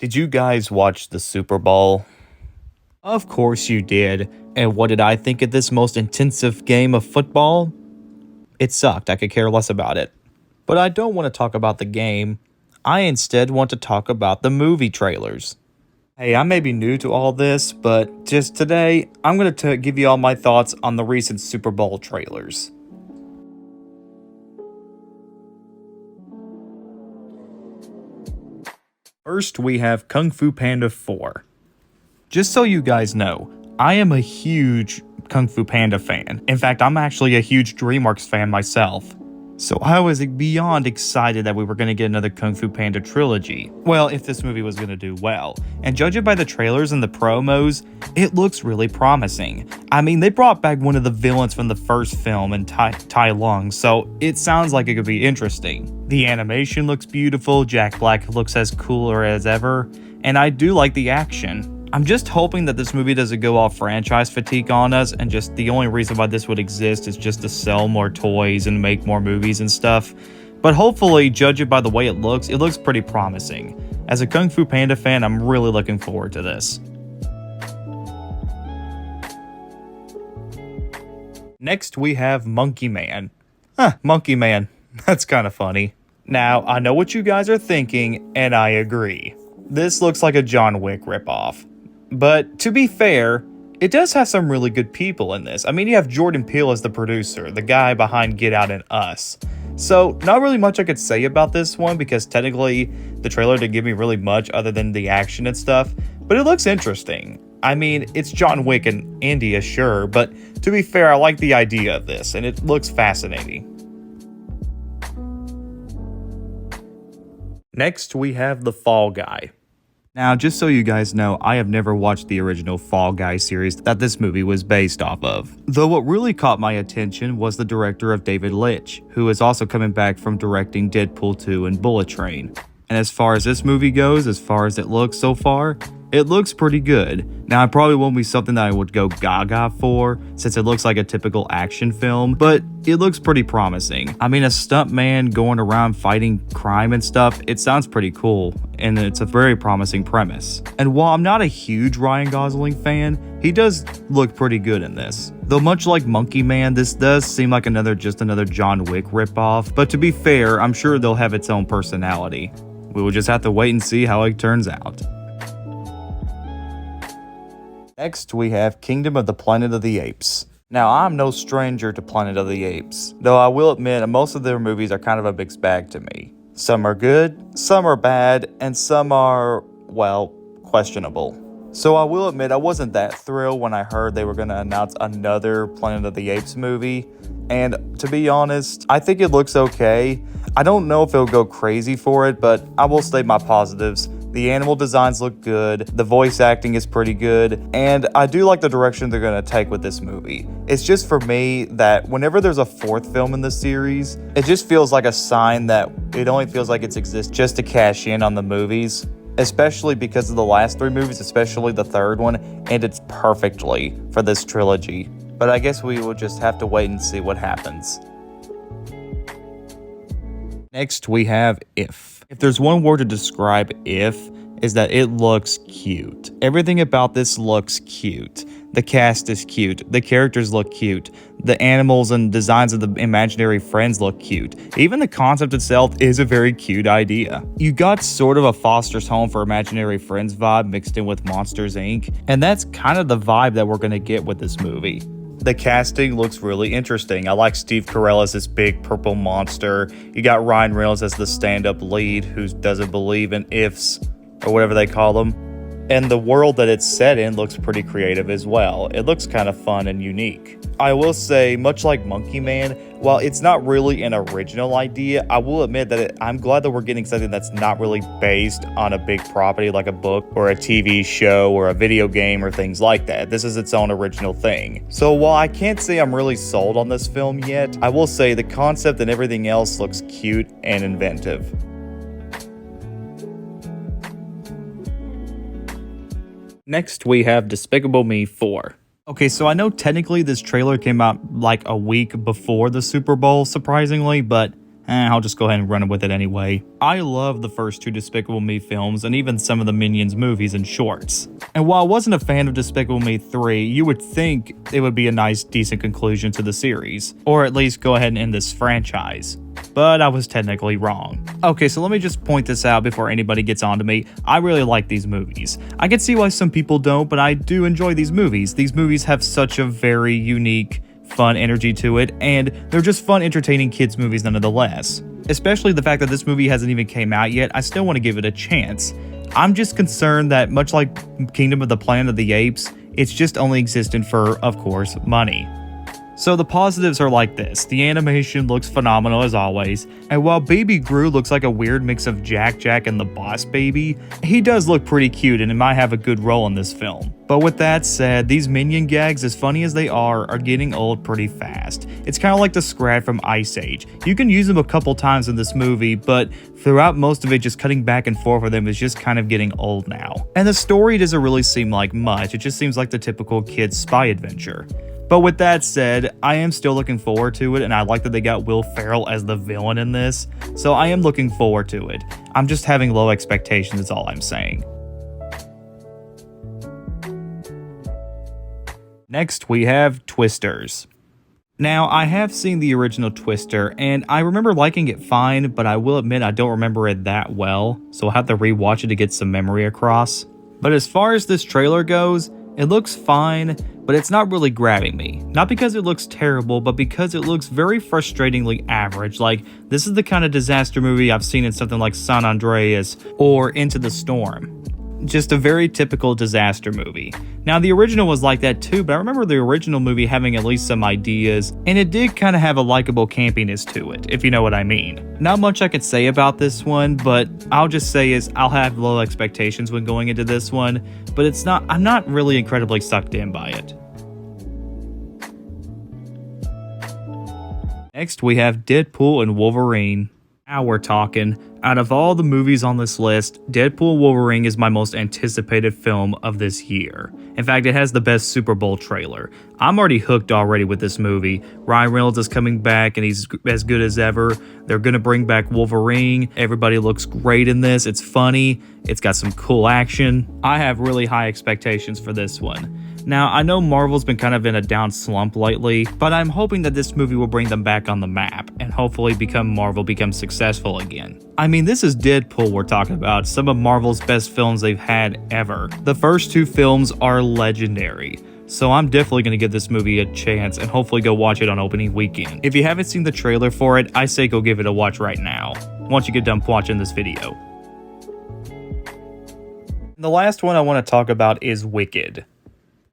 Did you guys watch the Super Bowl? Of course you did. And what did I think of this most intensive game of football? It sucked. I could care less about it. But I don't want to talk about the game. I instead want to talk about the movie trailers. Hey, I may be new to all this, but just today, I'm going to give you all my thoughts on the recent Super Bowl trailers. First, we have Kung Fu Panda 4. Just so you guys know, I am a huge Kung Fu Panda fan. In fact, I'm actually a huge DreamWorks fan myself. So I was beyond excited that we were going to get another Kung Fu Panda trilogy. Well, if this movie was going to do well. And judging by the trailers and the promos, it looks really promising. I mean, they brought back one of the villains from the first film in Tai Lung, so it sounds like it could be interesting. The animation looks beautiful, Jack Black looks as cooler as ever, and I do like the action. I'm just hoping that this movie doesn't go off franchise fatigue on us, and just the only reason why this would exist is just to sell more toys and make more movies and stuff. But hopefully, judging by the way it looks pretty promising. As a Kung Fu Panda fan, I'm really looking forward to this. Next, we have Monkey Man. Monkey Man. That's kind of funny. Now, I know what you guys are thinking, and I agree. This looks like a John Wick ripoff. But to be fair, it does have some really good people in this. I mean, you have Jordan Peele as the producer, the guy behind Get Out and Us. So, not really much I could say about this one because technically the trailer didn't give me really much other than the action and stuff, but it looks interesting. I mean, it's John Wick and India, sure, but to be fair, I like the idea of this and it looks fascinating. Next, we have The Fall Guy. Now, just so you guys know, I have never watched the original Fall Guy series that this movie was based off of. Though what really caught my attention was the director of David Lynch, who is also coming back from directing Deadpool 2 and Bullet Train. And as far as this movie goes, as far as it looks so far, it looks pretty good. Now, it probably won't be something that I would go gaga for, since it looks like a typical action film, but it looks pretty promising. I mean, a stunt man going around fighting crime and stuff, it sounds pretty cool, and it's a very promising premise. And while I'm not a huge Ryan Gosling fan, he does look pretty good in this. Though much like Monkey Man, this does seem like another John Wick ripoff, but to be fair, I'm sure they'll have its own personality. We will just have to wait and see how it turns out. Next, we have Kingdom of the Planet of the Apes. Now, I'm no stranger to Planet of the Apes, though I will admit most of their movies are kind of a mixed bag to me. Some are good, some are bad, and some are, well, questionable. So I will admit I wasn't that thrilled when I heard they were going to announce another Planet of the Apes movie, and to be honest, I think it looks okay. I don't know if it'll go crazy for it, but I will state my positives. The animal designs look good, the voice acting is pretty good, and I do like the direction they're going to take with this movie. It's just for me that whenever there's a fourth film in the series, it just feels like a sign that it only feels like it exists just to cash in on the movies, especially because of the last three movies, especially the third one, ended perfectly for this trilogy. But I guess we will just have to wait and see what happens. Next, we have If. If there's one word to describe If, is that it looks cute. Everything about this looks cute. The cast is cute. The characters look cute. The animals and designs of the imaginary friends look cute. Even the concept itself is a very cute idea. You got sort of a Foster's Home for Imaginary Friends vibe mixed in with Monsters, Inc. And that's kind of the vibe that we're going to get with this movie. The casting looks really interesting. I like Steve Carell as this big purple monster. You got Ryan Reynolds as the stand-up lead who doesn't believe in ifs, or whatever they call them. And the world that it's set in looks pretty creative as well. It looks kind of fun and unique. I will say, much like Monkey Man, while it's not really an original idea, I will admit that I'm glad that we're getting something that's not really based on a big property like a book or a TV show or a video game or things like that. This is its own original thing. So while I can't say I'm really sold on this film yet, I will say the concept and everything else looks cute and inventive. Next, we have Despicable Me 4. Okay, so I know technically this trailer came out like a week before the Super Bowl, surprisingly, but I'll just go ahead and run with it anyway. I love the first two Despicable Me films and even some of the Minions movies and shorts. And while I wasn't a fan of Despicable Me 3, you would think it would be a nice, decent conclusion to the series, or at least go ahead and end this franchise. But I was technically wrong. Okay, so let me just point this out before anybody gets on to me. I really like these movies. I can see why some people don't, but I do enjoy these movies. These movies have such a very unique, fun energy to it, and they're just fun, entertaining kids movies nonetheless. Especially the fact that this movie hasn't even came out yet, I still want to give it a chance. I'm just concerned that much like Kingdom of the Planet of the Apes, it's just only existent for, of course, money. So the positives are like this: the animation looks phenomenal as always, and while Baby Gru looks like a weird mix of Jack Jack and the Boss Baby, he does look pretty cute and it might have a good role in this film. But with that said, these Minion gags, as funny as they are getting old pretty fast. It's kind of like the Scrat from Ice Age. You can use them a couple times in this movie, but throughout most of it, just cutting back and forth with them is just kind of getting old now. And the story doesn't really seem like much, it just seems like the typical kid's spy adventure. But with that said, I am still looking forward to it, and I like that they got Will Ferrell as the villain in this, so I am looking forward to it. I'm just having low expectations is all I'm saying. Next, we have Twisters. Now, I have seen the original Twister, and I remember liking it fine, but I will admit I don't remember it that well, so I'll have to rewatch it to get some memory across. But as far as this trailer goes, it looks fine, but it's not really grabbing me. Not because it looks terrible, but because it looks very frustratingly average. Like, this is the kind of disaster movie I've seen in something like San Andreas or Into the Storm. Just a very typical disaster movie. Now, the original was like that too, but I remember the original movie having at least some ideas, and it did kind of have a likable campiness to it, if you know what I mean. Not much I could say about this one, but I'll just say is I'll have low expectations when going into this one, but I'm not really incredibly sucked in by it. Next, we have Deadpool and Wolverine. Now we're talking. Out of all the movies on this list, Deadpool Wolverine is my most anticipated film of this year. In fact, it has the best Super Bowl trailer. I'm already hooked already with this movie. Ryan Reynolds is coming back and he's as good as ever. They're gonna bring back Wolverine. Everybody looks great in this. It's funny. It's got some cool action. I have really high expectations for this one. Now, I know Marvel's been kind of in a down slump lately, but I'm hoping that this movie will bring them back on the map and hopefully Marvel becomes successful again. I mean, this is Deadpool we're talking about, some of Marvel's best films they've had ever. The first two films are legendary, so I'm definitely going to give this movie a chance and hopefully go watch it on opening weekend. If you haven't seen the trailer for it, I say go give it a watch right now, once you get done watching this video. The last one I want to talk about is Wicked.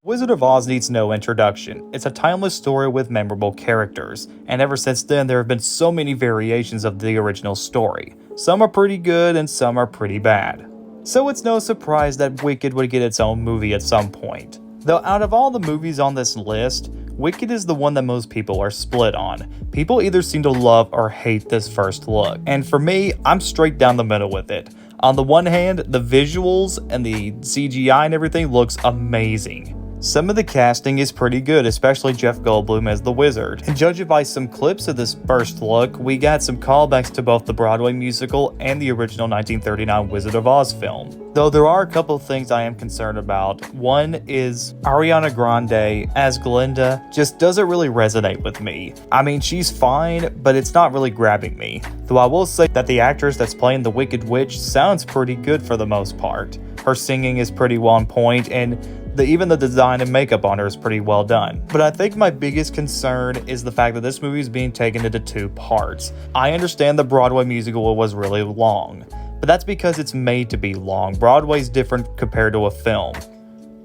Wizard of Oz needs no introduction. It's a timeless story with memorable characters, and ever since then there have been so many variations of the original story. Some are pretty good and some are pretty bad. So it's no surprise that Wicked would get its own movie at some point. Though out of all the movies on this list, Wicked is the one that most people are split on. People either seem to love or hate this first look, and for me, I'm straight down the middle with it. On the one hand, the visuals and the CGI and everything looks amazing. Some of the casting is pretty good, especially Jeff Goldblum as the Wizard. And judging by some clips of this first look, we got some callbacks to both the Broadway musical and the original 1939 Wizard of Oz film. Though there are a couple of things I am concerned about. One is Ariana Grande as Glinda just doesn't really resonate with me. I mean, she's fine, but it's not really grabbing me. Though I will say that the actress that's playing the Wicked Witch sounds pretty good for the most part. Her singing is pretty well on point, and even the design and makeup on her is pretty well done. But I think my biggest concern is the fact that this movie is being taken into two parts. I understand the Broadway musical was really long, but that's because it's made to be long. Broadway's different compared to a film.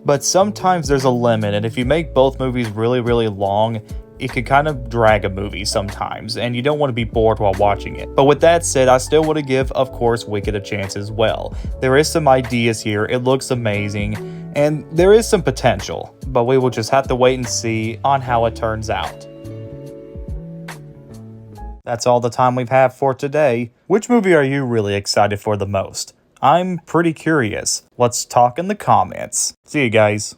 But sometimes there's a limit, and if you make both movies really, really long, it can kind of drag a movie sometimes, and you don't want to be bored while watching it. But with that said, I still want to give, of course, Wicked a chance as well. There is some ideas here, it looks amazing, and there is some potential, but we will just have to wait and see on how it turns out. That's all the time we've had for today. Which movie are you really excited for the most? I'm pretty curious. Let's talk in the comments. See you guys.